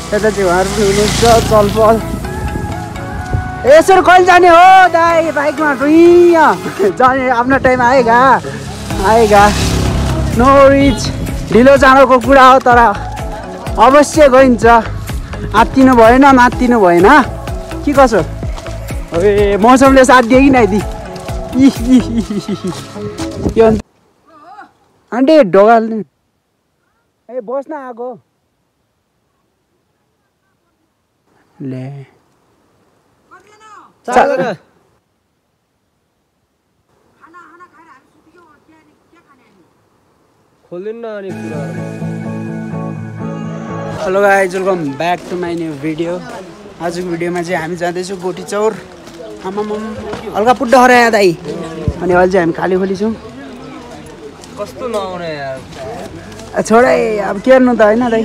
यता चाहिँ उहाँहरू पनि हुनुहुन्छ चलपल। यसरी कहिले जाने हो दाइ बाइकमा टुइँ जाने आफ्नो टाइम आएगा नो रिच। ढिलो चाँडोको कुरा हो तर अवश्य गइन्छ। आत्तिनु भएन मात्तिनु भएन के कसो। ए मौसमले साथ दियो कि नाइदि आन्टी ढोगाल्ने ए बस्न आएको ले hello guys welcome back to my new video. आजको भिडियोमा चाहिँ हामी जाँदैछौँ गोटी चौर। आमाम हल्का पुड्डा हरायो दाइ। अनि अहिले चाहिँ हामी खाली खोली छौँ। कस्तो नआउने यार छोडै अब के गर्नु त होइन दाइ।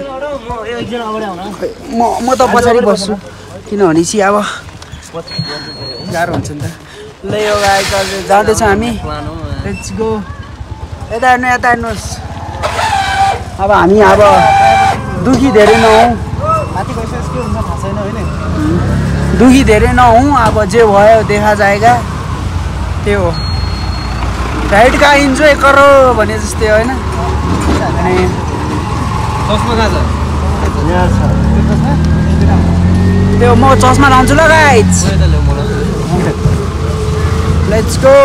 म त पछाडि बस्छु किनभने चाहिँ अब गाह्रो हुन्छ नि त। ल यो गाइज अहिले जाँदैछौँ हामी। Let's go. यता हेर्नुहोस्। अब हामी अब दुखी धेरै नहौँ। माथि गइसकेपछि के हुन्छ थाहा छैन होइन। दुखी धेरै नहौँ। अब जे भयो देखा जाएगा त्यो हो। राइड का इन्जोय गरो भने जस्तै होइन। अनि चस्मा कहाँ छ? त्यो म चस्मा लाउँछु ल गाइज। Let's go.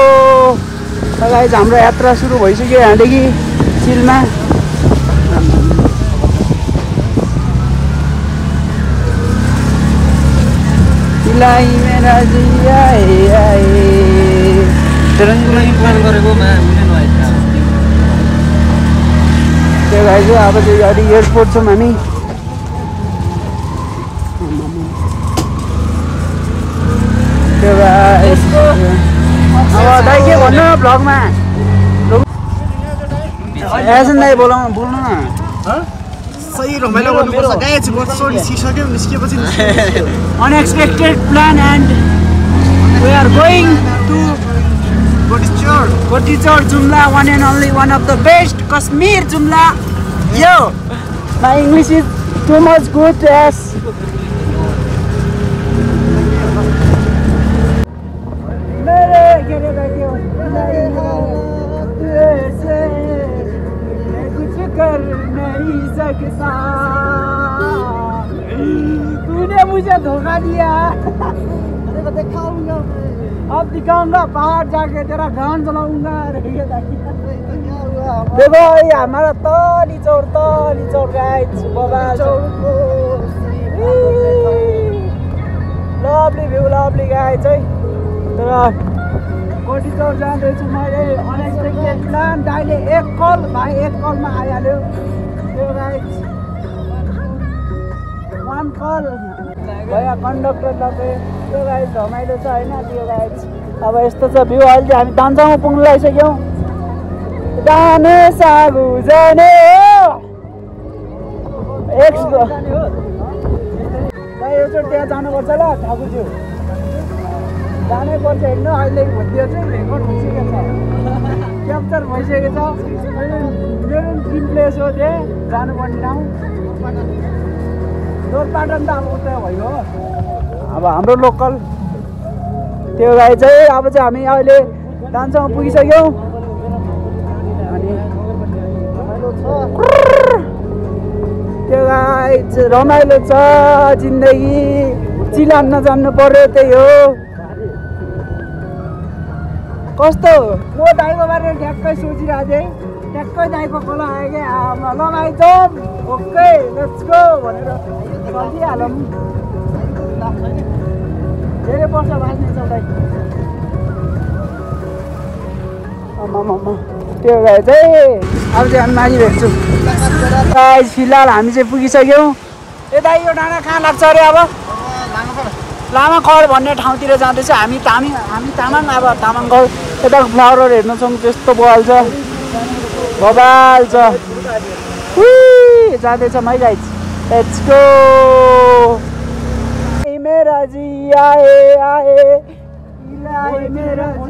गाइज हाम्रो यात्रा सुरु भइसक्यो यहाँदेखि चिलमा। मेरा जिया प्लान गरेको त्यो गाइज अब चाहिँ अलि एयरपोर्ट छौँ हामी। त्यो गाइज अब दाइ के भन्नु भ्लगमा एसन दाइ बोल्नु न। सही रमाइलो गर्नुपर्छ गाइज। गोटी निस्किसक्यो निस्किएपछि unexpected plan and we are going to Gotichaur Jumla one and only one of the best Kashmir Jumla. Yo, my English is too much good as तूने मुझे धोखा दिया। अब दिखाऊंगा बाहर जाके तेरा गान चलाऊंगा। देखो ये हमारा तली चौर गाइज बबाल लभली भ्यू लभली गाइज है। तर गोटी चौर जाँदैछु मैले अनएक्सपेक्टेड प्लान। दाइले एक कलमा आइहाल्यो। त्यो गाइज वान कल भैया कन्डक्टर तपाईँ। त्यो गाइज रमाइलो छ होइन। त्यो गाइज अब यस्तो छ भ्यू। अहिले चाहिँ हामी दान्चामा पुग्नु लागिसक्यौँ। जाने सागु जाने एकचोटि त्यहाँ जानुपर्छ ल ठाकुरज्यू। जानै पर्छ हेर्नु। अहिले भनिदियो चाहिँ रेकर्ड भइसकेको छ क्याप्चर भइसकेको छ। मेरो ड्रिम प्लेस हो त्यहाँ जानुपर्ने ठाउँ। जोरपाटन त अब उता भयो अब हाम्रो लोकल। त्यो गाई चाहिँ अब चाहिँ हामी अहिले दान्चामा पुगिसक्यौँ। अनि त्यो गाई रमाइलो छ जिन्दगी। चिलान नजान्नु पर्यो त्यही हो। कस्तो म दाइको बारेमा ठ्याक्कै सोचिरहेको थिएँ। ठ्याक्कै दाइको कल आयो क्या लगाइजाउँ ओके लेट्स गो भनेर चलिहालौँ। धेरै वर्ष बाँच्ने छ दाइ। त्यो गाई चाहिँ अब चाहिँ हामी माथि भेट्छौँ। गाइस फिलहाल हामी चाहिँ पुगिसक्यौँ। ए दाइ यो डाँडा कहाँ लाग्छ अरे? अब लामाखर भन्ने ठाउँतिर जाँदैछ हामी। तामाङ अब तामाङको यताको फ्लावरहरू हेर्न सक्छौँ। त्यस्तो बवाल छ जाँदैछ है गाइस। Let's go. मेरा जी आए मेरा जी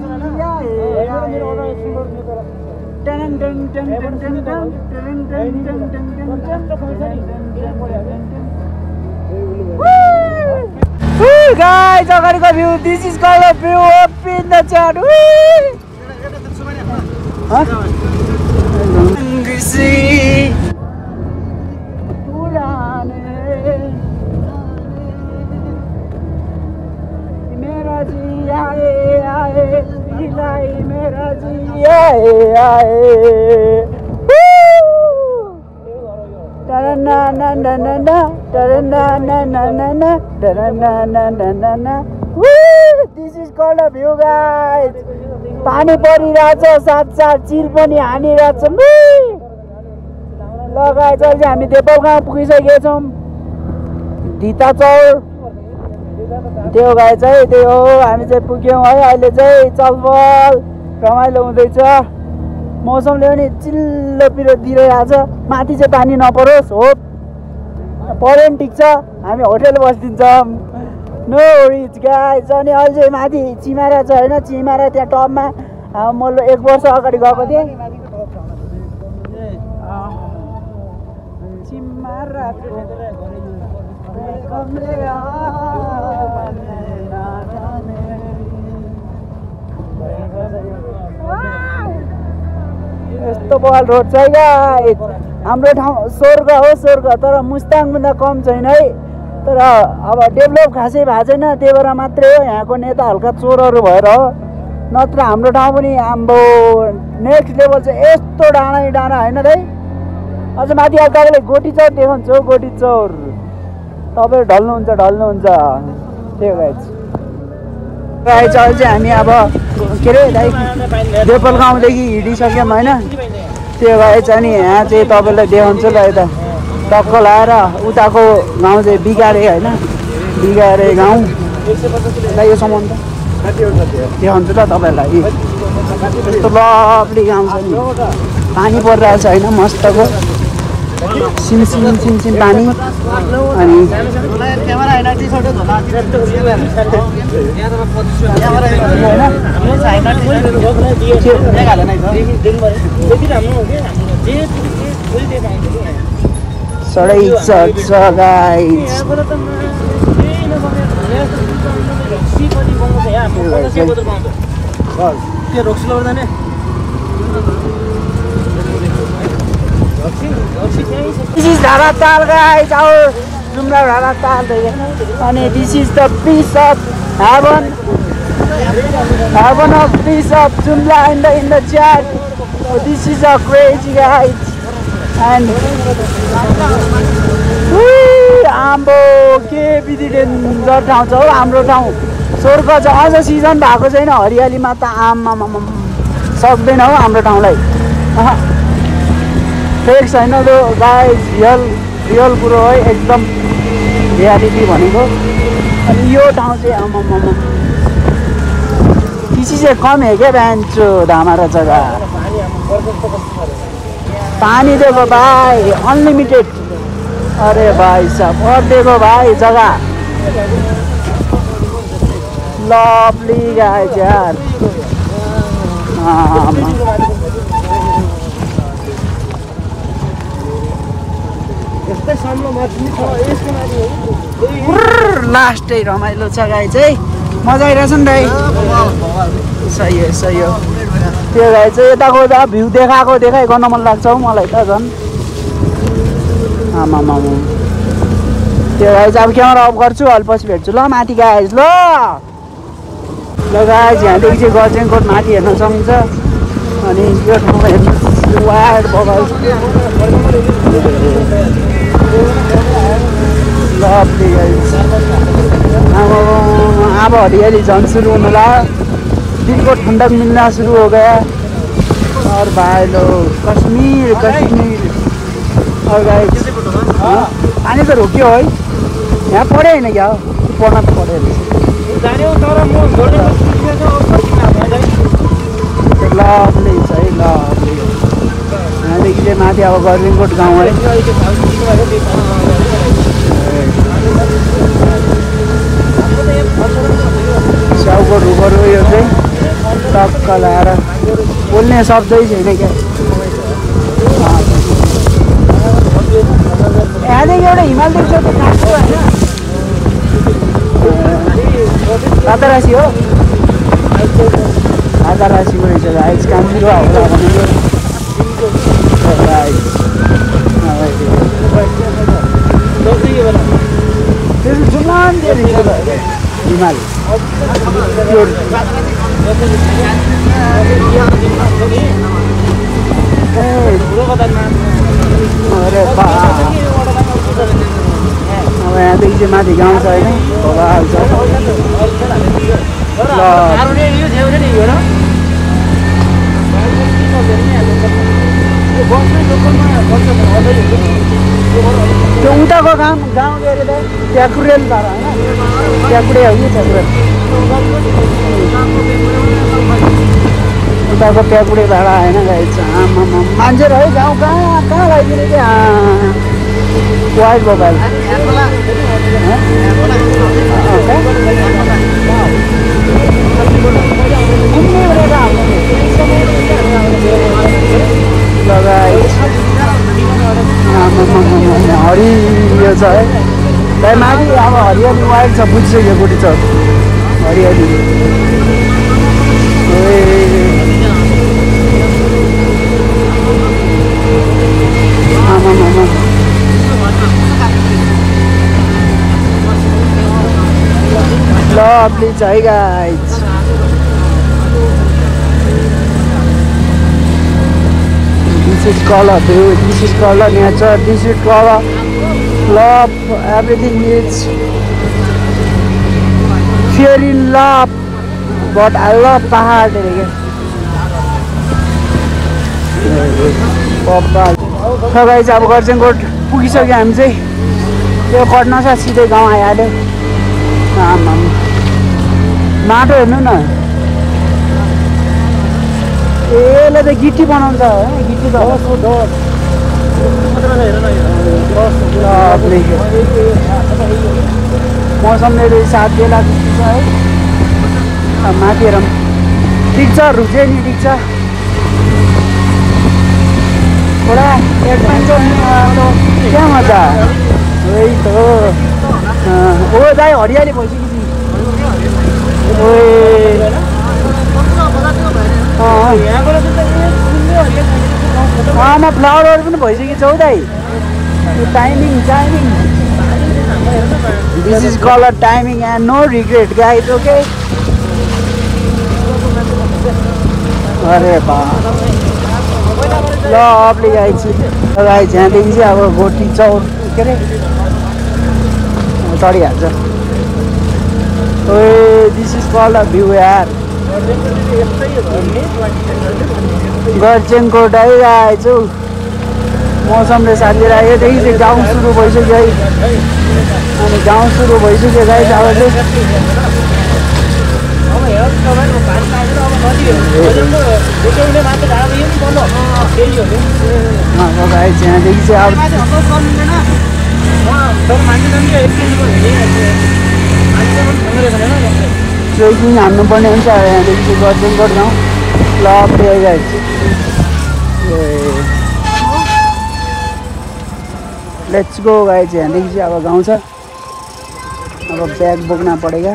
आए Guys, अगाडिको view. This is called a view up in the chat. मेरा जी आए मेरा जी आए This is called a view, guys. पानी परिरहेछ साथ चिल पनि हानिरहेछ ल गाइस अहिले हामी देपाल गाउँ पुगिसकेका छौँ धिता चौर त्यो गाइस है त्यही हो हामी चाहिँ पुग्यौँ है अहिले चाहिँ चलपल रमाइलो हुँदैछ मौसमले पनि चिल्लो पिरो दिइरहेछ माथि चाहिँ पानी नपरोस् हो पर्यो नि ठिक छ हामी होटेल बसिदिन्छौँ नो वरिज गाइस अनि अहिले चाहिँ माथि चिमारा छ होइन चिमारा त्यहाँ टपमा म 1 वर्ष अगाडि गएको थिएँ चिमारा यस्तो बल रोड छ गाइस हाम्रो ठाउँ स्वर्ग हो स्वर्ग तर मुस्ताङभन्दा कम छैन है तर अब डेभलप खासै भएको छैन त्यही भएर मात्रै हो यहाँको नेता हल्का चोरहरू भएर हो नत्र हाम्रो ठाउँ पनि आम्बो नेक्स्ट लेभल चाहिँ यस्तो डाँडा होइन दाइ अझ माथि अब तपाईँले गोटी चौर देखाउँछु गोटी चौर तपाईँहरू ढल्नुहुन्छ त्यो गाइस अहिले चाहिँ हामी अब के अरे दाइ देपल गाउँदेखि हिँडिसक्यौँ होइन त्यो भए चाहिँ नि यहाँ चाहिँ तपाईँलाई देखाउँछु ल यता टक्क लाएर उताको गाउँ चाहिँ बिगारे होइन बिगारे गाउँ ल यो सामान त देखाउँछु ल तपाईँलाई यस्तो लभली गाउँ छ नि पानी परिरहेको छ होइन मस्तको सिमसिम पानी अनि सडै छ guys This is Dharatal guys, our Jumla Dharatal and this is the piece of heaven of piece of Jumla in the chat. So this is a crazy guys and आम्बो के बिधि डेन्जर ठाउँ छ हौ हाम्रो ठाउँ स्वर्ग छ अझ सिजन भएको छैन हरियालीमा त आमा सक्दैन हौ हाम्रो ठाउँलाई फेक छैन त्यो गाइस रियल कुरो है एकदम रियालिटी भनेको अनि यो ठाउँ चाहिँ आमामा किसी चाहिँ कम है क्या बेन्चो धामारा जग्गा पानी देखो भाइ अनलिमिटेड अरे भाइ साहब और देखो भाइ जग्गा लभली गाइस यार लास्टै रमाइलो छ गाई चाहिँ मजा आइरहेछ नि दाइ सही हो त्यो गाई चाहिँ यताको भ्यू देखाइ गर्न मन लाग्छ हौ मलाई त झन् आमा त्यो गाई चाहिँ अब क्यामेरा अफ गर्छु अलि पछि भेट्छु ल माथि गाइस ल गाइस यहाँदेखि चाहिँ गर्जेनकोट माथि हेर्न सकिन्छ अनि यो ठाउँमा हेर्नु वाइड बगाल लभली गाइस अब हरियाली झन् सुरु हुनु लाग्यो दिनको ठन्डक मिल्न सुरु हो गया और भाई लोग कश्मीर और गाइस पानी त रोक्यो है यहाँ पढ्यो होइन क्या पढ्न त पढ्यो लभली छ है लभली यहाँदेखि चाहिँ माथि अब गर्जिङकोट गाउँ है स्याउको ढुकहरू यो चाहिँ टक्क लगाएर बोल्ने शब्दै छैन क्या यहाँदेखि एउटा हिमाल देख्छ त काट्छु होइन रातारासी हो रातारासीको रहेछ गाइज काम सुरु होला भनेको जुमान हिमाल अरे अब यहाँदेखि चाहिँ माथि गाउँ छ होइन भोगाल छ त्यो उताको गाउँ के अरे त ट्याकुरेल तर होइन ट्याकुरे हो कि ट्याकुरेल उताको ट्याकुरे भाडा होइन गाइस आमामा मान्छे रह्यो गाउँ कहाँ लगाइदिने क्या वाइट मोबाइल हरियो छ है भाइ माथि अब हरियाली वाइट छ बुझिसक्यो बुढी छ हरियाली lovely है guys this is color view this is color nature this is color love everything is fear in love but I love pahad so guys अब गर्जनकोट पुगिसक्यो हामी चाहिँ त्यो कट्नसा सिधै गाउँ आइहाल्यो माटो हेर्नु न यसले त गिटी बनाउँछ गिटी त मौसमले साथ बेला जस्तो छ है माथि हेरौँ ठिक छ रुचे नि ठिक छ थोडा एडभेन्चर क्या मजा वही त ओ दाइ हरियाली भइसक्यो आमा फ्लावरहरू पनि भइसकेको छ हौ दाइ timing this is colour timing and no regret guys okay अरे बा लभली गाइज यहाँदेखि चाहिँ अब गोटी चौर के अरे चढिहाल्छ ओए दिस इज कलर भ्यू यार गर्जनकोट आइरहेको छु मौसमले साथ लिएर यहाँदेखि चाहिँ गाउँ सुरु भइसक्यो है अनि गाउँ सुरु भइसक्यो गाइस अब गाइस यहाँदेखि चाहिँ अब ट्रेकिङ हान्नुपर्ने हुन्छ यहाँदेखि चाहिँ गर्जनकोट गाउँ ल गाइस लेट्स गो गाइस यहाँदेखि चाहिँ अब गाउँ छ अब ब्याग बोक्न परेगा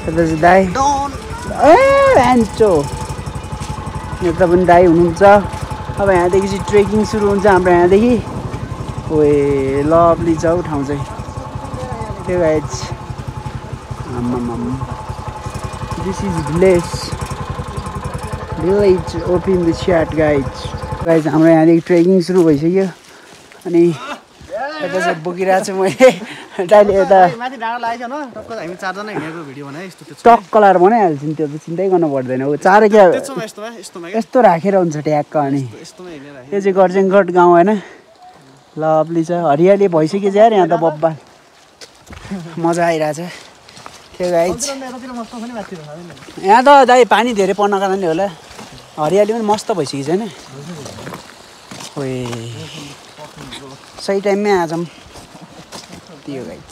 यता चाहिँ दाइ ए एन्चो यता पनि दाइ हुनुहुन्छ अब यहाँदेखि चाहिँ ट्रेकिङ सुरु हुन्छ हाम्रो यहाँदेखि ओए लभली छ हौ ठाउँ चाहिँ त्यो guys this is village open the chat guys हाम्रो यहाँदेखि ट्रेकिङ सुरु भइसक्यो अनि यता चाहिँ बोकिरहेको छु मैले दाइले यता टक्क लाएर बनाइहाल्छु नि त्यो त चिन्तै गर्नु पर्दैन हो चार क्या यस्तो राखेर हुन्छ ट्याक्क अनि यो चाहिँ गर्जनकोट गाउँ होइन लभली छ हरियाली भइसक्यो यार यहाँ त बब्बा मजा आइरहेछ त्यो गाइज यहाँ त दाइ पानी धेरै पर्नको कारणले होला हरियाली पनि मस्त भइसक्यो छैन ओए सही टाइममै आजम त्यो गाइज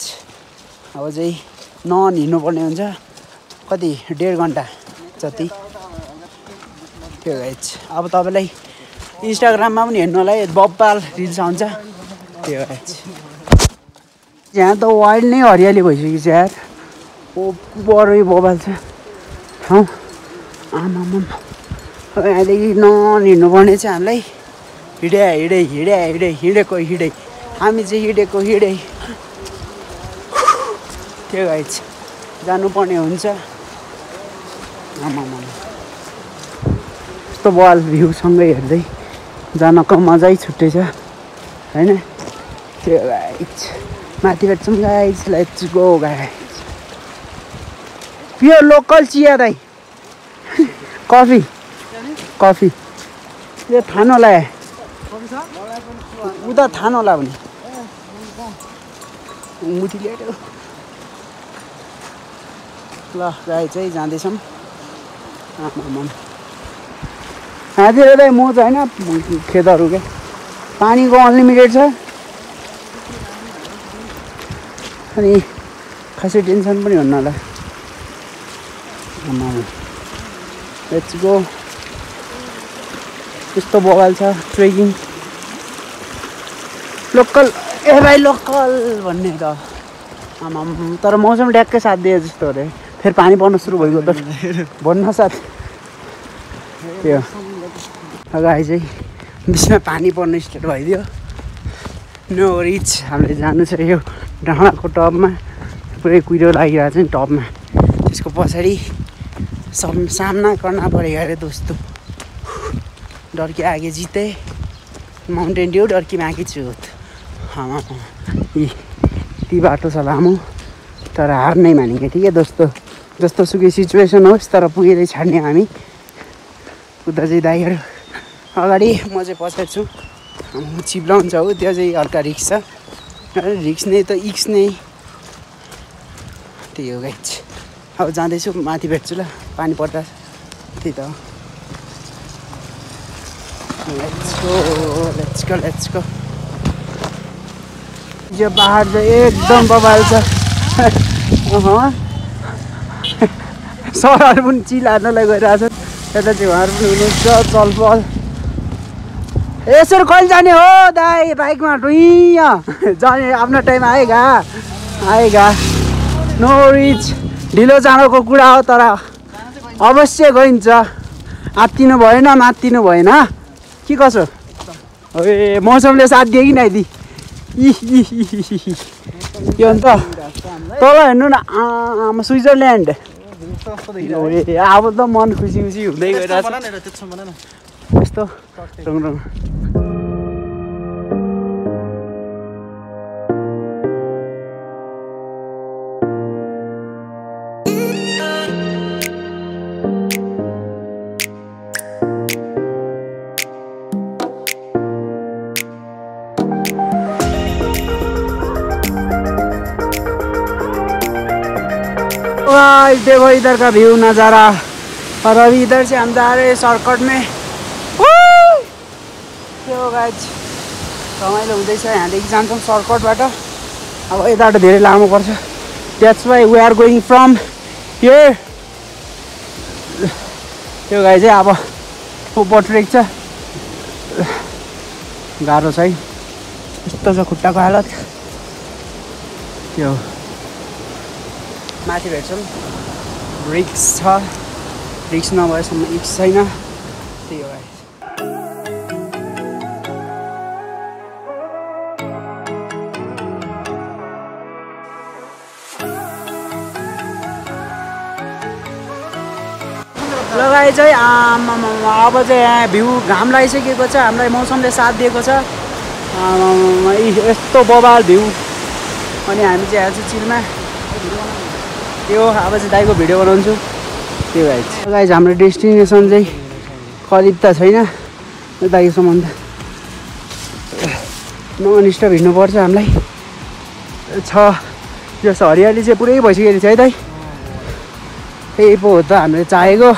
अब चाहिँ नन हिँड्नुपर्ने हुन्छ कति 1.5 घन्टा जति त्यो गाइज अब तपाईँलाई इन्स्टाग्राममा पनि हेर्नु होला है बब्बाल रिल्स आउँछ त्यो गाइज यहाँ त वाइल्ड नै हरियाली भइसक्यो छ यार बरै बबाल छ ठाउँ आमाम यहाँदेखि नहिँड्नु पर्ने छ हामीलाई हिँडेको हामी चाहिँ हिँडे त्यो गाइज जानुपर्ने हुन्छ आमाम यस्तो बल भ्यूसँगै हेर्दै जानको मजै छुट्टै छ होइन त्यो गाइज माथि भेट्छौँ guys let's go guys pure local चिया दाइ कफी यो थान होला उता थान होला भने मुठी ल्यायो ल गाई चाहिँ जाँदैछौँ यहाँतिर दाइ म चाहिँ होइन खेतहरू क्या पानीको अनलिमिटेड छ अनि खासै टेन्सन पनि हुन्न होला लेट्स गो यस्तो बगाल छ ट्रेकिङ लोकल ए भाइ लोकल भन्ने त आमाम तर मौसम ट्याक्कै साथ दिए जस्तो अरे फेरि पानी पर्न सुरु भइगयो त भन्न साथ त्यो अगाडि चाहिँ बिचमा पानी पर्न स्टार्ट भइदियो नो रिच हामीले जानु छ यो डाँडाको टपमा पुरै कुहिरो लागिरहेको छ नि टपमा त्यसको पछाडि सामना करना पड़ेगा रे दोस्तों डर के आगे जीते माउंटेन ड्यू डर की में आगे चुत हाँ ती बाटो छ लामो तर हार नहीं मानेंगे ठीक है दोस्तों जस्तो सुकै सिचुएसन होस् तर पुगेरै छाड्ने हामी उता चाहिँ दाइहरू अगाडि म चाहिँ पछाडि छु चिप्लाउँछ हो त्यो चाहिँ हल्का रिक्स छ रिक्स नै त इक्स नै त्यही हो गाइज अब जाँदैछु माथि भेट्छु ल पानी पर्दा त्यही त लेट्स गो यो पहाड चाहिँ एकदम बबाल छ सरहरू पनि चिल हार्नलाई गइरहेछ यता चाहिँ उहाँहरू पनि हुनुहुन्छ चलपल यसरी कहिले जाने हो दाइ बाइकमा डुइँ जाने आफ्नो टाइम आएगा नो रिच ढिलो जानुको कुरा हो तर अवश्य गइन्छ आत्तिनु भएन मात्तिनु भएन के कसो ए मौसमले साथ दियो कि नाइदि के अन्त तल हेर्नु न आमा स्विजरल्यान्ड अब त मन खुसी हुँदै गइरहेछ यस्तो रङ देखो इधर का व्यू नज़ारा और अभी इधर से हम जा रहे हैं शॉर्टकट में त्यो गाइज रमाइलो हुँदैछ यहाँदेखि जान्छौँ सर्टकटबाट अब यताबाट धेरै लामो पर्छ that's why we are going from here त्यो गाइज चाहिँ अब ऊपर ट्रेक छ गाह्रो छ है यस्तो छ खुट्टाको हालत त्यो माथि भेट्छौँ रिक्स छ रिक्स नभएसम्म रिक्स छैन त्यही हो गाइज लगाइ चाहिँ अब चाहिँ यहाँ भ्यू घाम लागिसकेको छ हामीलाई मौसमले साथ दिएको छ यस्तो बबाल भ्यू अनि हामी चाहिँ यहाँ चाहिँ चिलमा त्यो अब चाहिँ दाइको भिडियो बनाउँछु त्यो गाइज हाम्रो डेस्टिनेसन चाहिँ करिब त छैन दाइकोसम्म त ननस्टप हिँड्नुपर्छ हामीलाई छ यो हरियाली चाहिँ पुरै भइसकेको छ है दाइ त्यही पो हो त हामीले चाहेको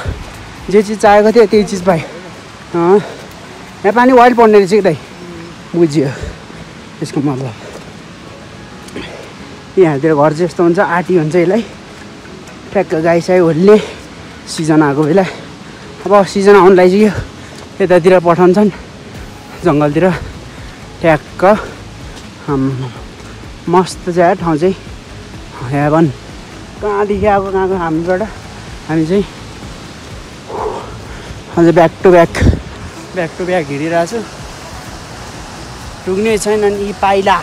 जे चिज चाहेको थियो त्यही चिज पायो यहाँ पानी वाइल्ड पर्ने रहेछ कि दाइ बुझ्यो त्यसको मतलब यहाँतिर घर चाहिँ यस्तो हुन्छ आँटी हुन्छ यसलाई ट्याक्क गाई साई होल्ने सिजन आएको बेला अब सिजन आउनु लागिसक्यो यतातिर पठाउँछन् जङ्गलतिर ट्याक्क मस्त छ यार ठाउँ चाहिँ हेभन कहाँदेखि आएको कहाँको हामीबाट हामी चाहिँ अझै ब्याक टु ब्याक हिँडिरहेको छु पुग्ने छैन नि पाइला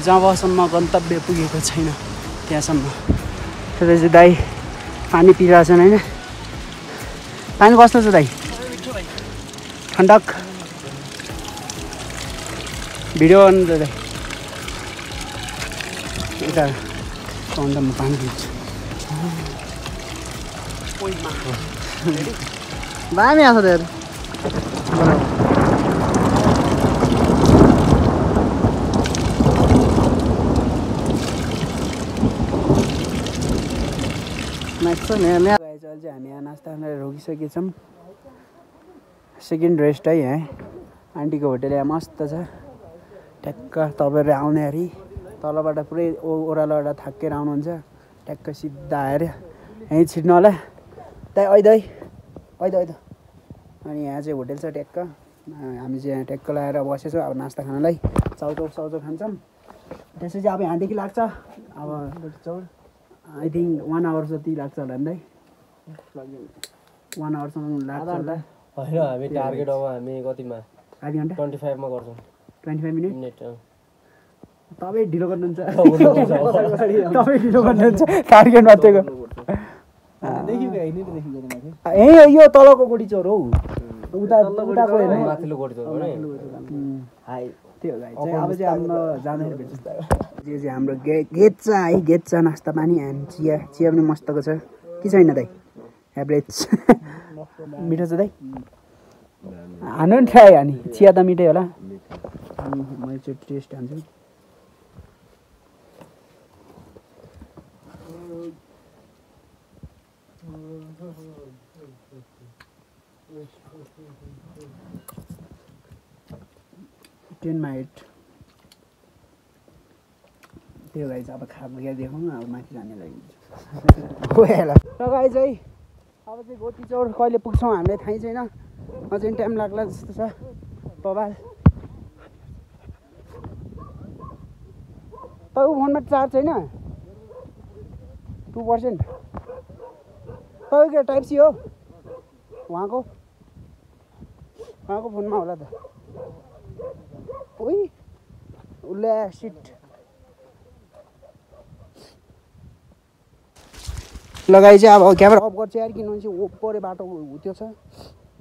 जबसम्म गन्तव्य पुगेको छैन त्यहाँसम्म त्यसपछि दाइ पानी पिइरहेछन् होइन पानी कस्तो छ दाइ ठन्डक भिडियो गर्नु त दाइ यता अन्त म पानी पिउँछु दामी आएको छ चाहिँ हामी यहाँ नास्ता खाएर रोकिसकेछौँ सेकेन्ड रेस्ट है यहाँ आन्टीको होटेल यहाँ मस्त छ ट्याक्क तपाईँहरू आउने अरे तलबाट पुरै ओह्रालोबाट थाकेर आउनुहुन्छ ट्याक्क सिधा आएर यहीँ छिर्नु होला त्यहाँ ऐद अनि यहाँ चाहिँ होटेल छ ट्याक्क हामी चाहिँ यहाँ ट्याक्क लगाएर बसेछौँ अब नास्ता खानलाई चाउचाउ खान्छौँ त्यसपछि अब यहाँदेखि लाग्छ अब आई थिङ्क 1 आवर जति लाग्छ होला नि दाइ 1 आवरसम्म लाग्छ होला होइन हामी टार्गेट अब हामी कतिमा आधी घन्टा 25 मा गर्छौँ 25 मिनट मिनट तपाईँ ढिलो गर्नुहुन्छ टार्गेट मात्रै ए यो तलको गोडी चोर हौ उताको हेर्नु माथिल्लो गोडी चोर त्यो चाहिँ अब चाहिँ हाम्रो जाँदाखेरि भेट्छ यो चाहिँ हाम्रो गेच्चा है गेच्चा नास्ता पानी एन्ड चिया पनि मस्तको छ कि छैन दाइ एभरेज मिठो छ दाइ हान्नु नि ट्राई हानी चिया त मिठै होला मैले चाहिँ टेस्ट हान्छु टेनमा 8 त्यो गाई चाहिँ अब खाएको देखाउँ न अब माथि जाने लागि ल गाई चाहिँ अब चाहिँ गोटी चौर कहिले पुग्छौँ हामीलाई थाहै छैन अझै टाइम लाग्ला जस्तो छ बबाल तपाईँको फोनमा चार्ज छैन 2% तपाईँको टाइप सी हो उहाँको फोनमा होला त ओइ उसले सिट लगाइ चाहिँ अब क्यामेरा अफ गर्छ यार किनभने ओपरे बाटो त्यो छ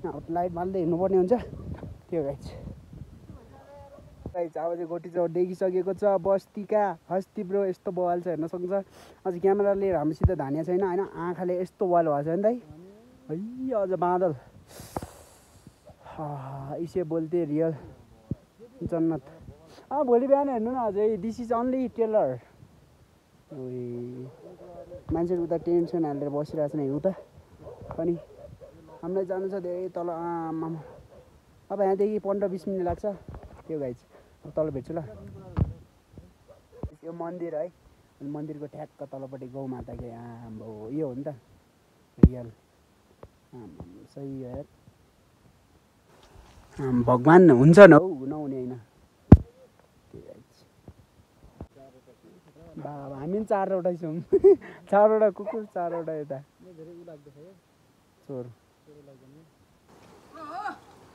अब लाइट बाल्दै हिँड्नुपर्ने हुन्छ त्यो गाई चाहिँ अब चाहिँ गोटी चौर देखिसकेको छ बस्तीका हस्ती ब्रो यस्तो बवाल छ हेर्न सक्छ अझ क्यामेराले राम्रोसित धानिया छैन होइन आँखाले यस्तो बवाल भएको छ नि दाइ है अझ बादल इसे बोल्थे रियल जन्नत भोलि बिहान हेर्नु न अझै दिस इज अन्ली टेलर मान्छेहरू उता टेन्सन हालेर बसिरहेको छ नि उता पनि हामीलाई जानु छ धेरै तल आमामा अब यहाँदेखि 15-20 मिनट लाग्छ त्यो गाई चाहिँ तल भेट्छु ल यो मन्दिर है मन्दिरको ठ्याक्क तलपट्टि गौमाताको आम्बो यो हो नि त रियल सही हो यार भगवान् हुन्छ न हौ नहुने होइन बाबा हामी पनि 4वटा छौँ 4वटा कुकुर 4वटा यता चोर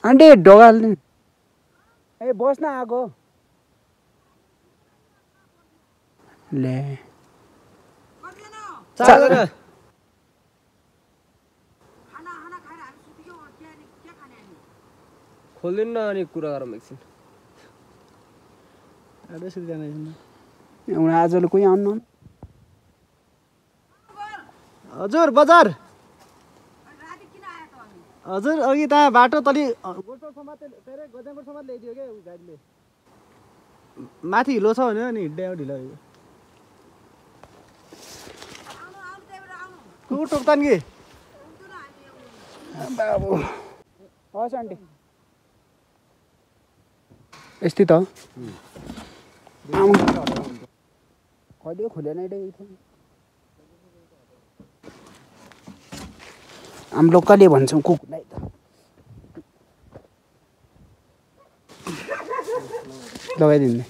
आन्टी ढोगाल्ने ए बस्न आएको ले खोलिदिनु न अनि कुरा गरौँ एकछिन आजले कोही आउनु हजुर बजार हजुर अघि त बाटो तलि गोठसम्म ल्याइदियो क्या गाडीले माथि हिलो छ भने नि हिँड्दै ढिलो कुकुर टोक्छन् कि बाबु हस् आन्टी यस्तै त कहिले खोलेन हामी लोकलले भन्छौँ कुकुरलाई त लगाइदिनु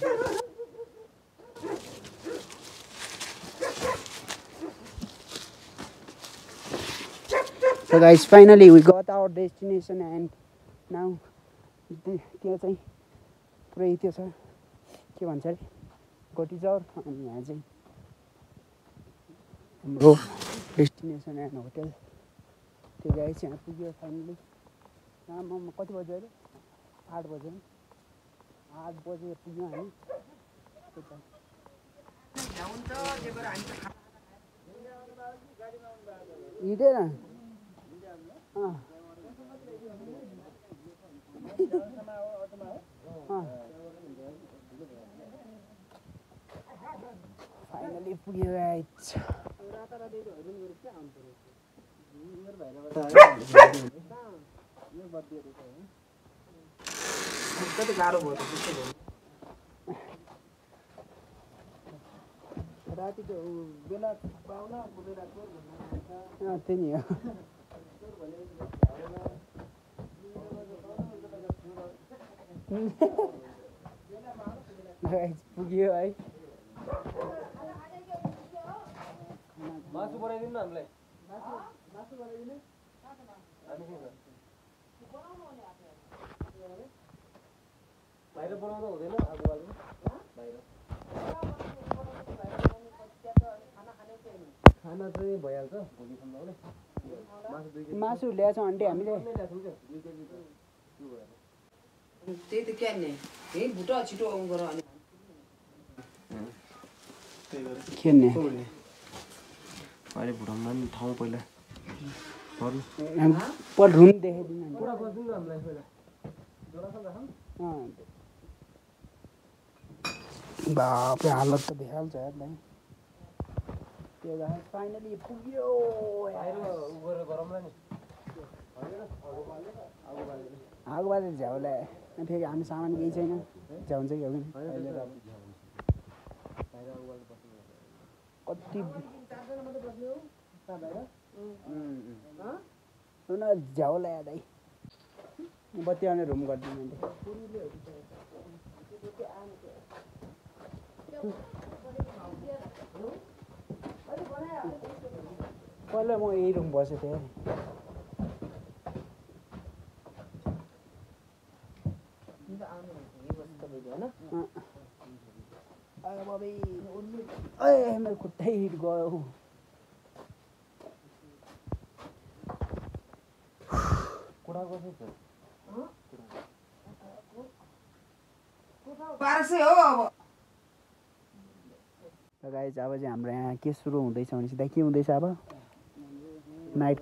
guys, finally we got our destination and now त्यो चाहिँ पुरै त्यो छ के भन्छ अरे गोटीचौर अनि यहाँ चाहिँ हाम्रो डेस्टिनेसन एन्ड होटल त्यो गाइस यहाँ पुग्यो फाइनली म कति बज्यो अरे 8 बज्यो 8 बजे पुग्यौँ हामी हिँडेन फाइनली पुग्यो गाइस कति गाह्रो भयो रातिको बेला पाउन त्यही नि हो पुग्यो है मासु बनाइदिनु न हामीलाई मासु बनाइदिनु बाहिर बनाउँदा हुँदैन आगो बाल्नु खाना चाहिँ भइहाल्छ भोलिसम्म आउने मासु ल्याएछौँ आन्टी हामीले त्यही त क्या नि यही भुटा छिटो आउनु गर अनि खेल्ने अहिले भुटाउनु नि ठाउँ पहिला पर रुम देखाइदिनु पुरा बस्नु न हामीलाई पहिला बापरे हालत त भइहाल्छ यार भाइ त्यो गाइस फाइनली पुग्यो आगो बालेर झ्याउला फेरि हामी सामान केही छैन झ्याउ हुन्छ कि कति सुन झ्याउला दाइ बत्ती आउने रुम गरिदिनु पहिला म यही रुम बसेको थिएँ मेरो खुट्टै हिट गयो गाइस अब चाहिँ हाम्रो यहाँ के सुरु हुँदैछ भने सिधा के हुँदैछ अब नाइट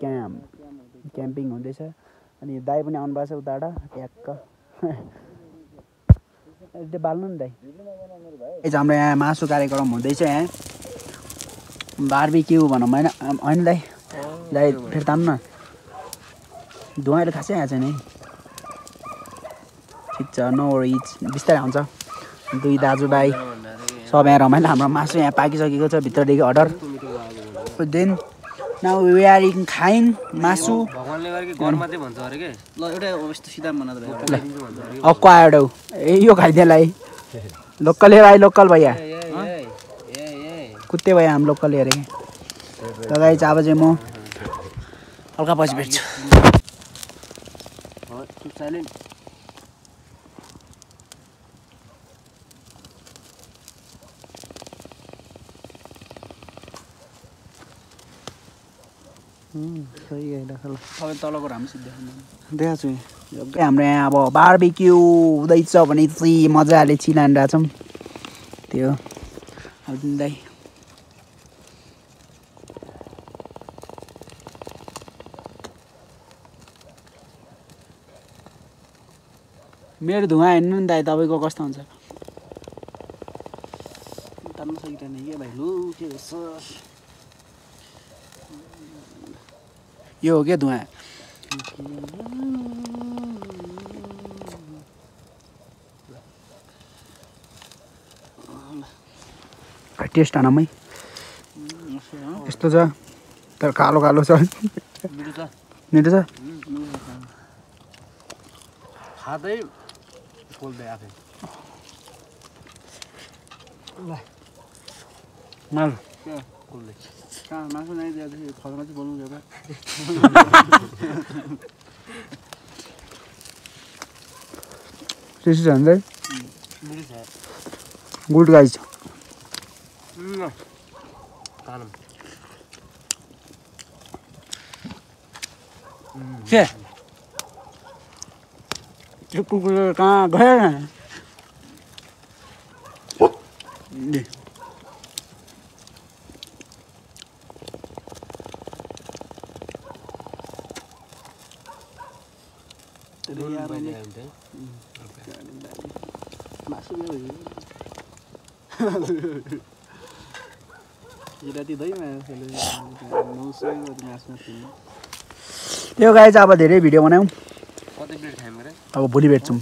क्याम्पिङ हुँदैछ अनि दाइ पनि आउनु भएको छ उताबाट ट्याक्क त्यो बाल्नु नि दाइ हाम्रो यहाँ मासु कार्यक्रम हुँदैछ यहाँ बार्बिक्यू भनौँ होइन होइन दाइ दाइ फेरि तान्नु न धुवाँले खासै आएको छैन है ठिक छ नो वरिज बिस्तारै आउँछ दुई दाजुभाइ सब यहाँ रमाइलो हाम्रो मासु यहाँ पाकिसकेको छ भित्रदेखि order then now we are in खाइन मासु भगवानले गरेको घर मात्रै भन्छ अरे के ल एउटा यस्तो सिधा मना त अक्वायर्ड हो ए यो खाइदिएलाई लोकल है भाइ लोकल भैया कुत्ते भैया हम लोकल हेरे त गाइस अब चाहिँ म हल्का पछि भेट्छु साइलेन्ट सही है ल सबै तलको राम सिद्धि देखाएको छु हाम्रो यहाँ अब बार्बिक्यू हुँदैछ भने चाहिँ मजाले चिलाइरहेछौँ त्यो दाइ मेरो धुवा हेर्नु नि दाइ तपाईँको कस्तो हुन्छ तान्नु सकिँदैन के भाइ लु के यो हो क्या धुवा टेस्ट आनमै यस्तो छ तर कालो कालो छ मिठो छ खाँदै खोल्दै आफै माल खोल्दै कहाँ मासु नआइदिएपछि फलमा चाहिँ बोल्नु एउटा टेस्टी छ नि गुड गाइज के त्यो कुकुर कहाँ गयो त्यो गाइज अब धेरै भिडियो बनायौँ अब भोलि भेट्छौँ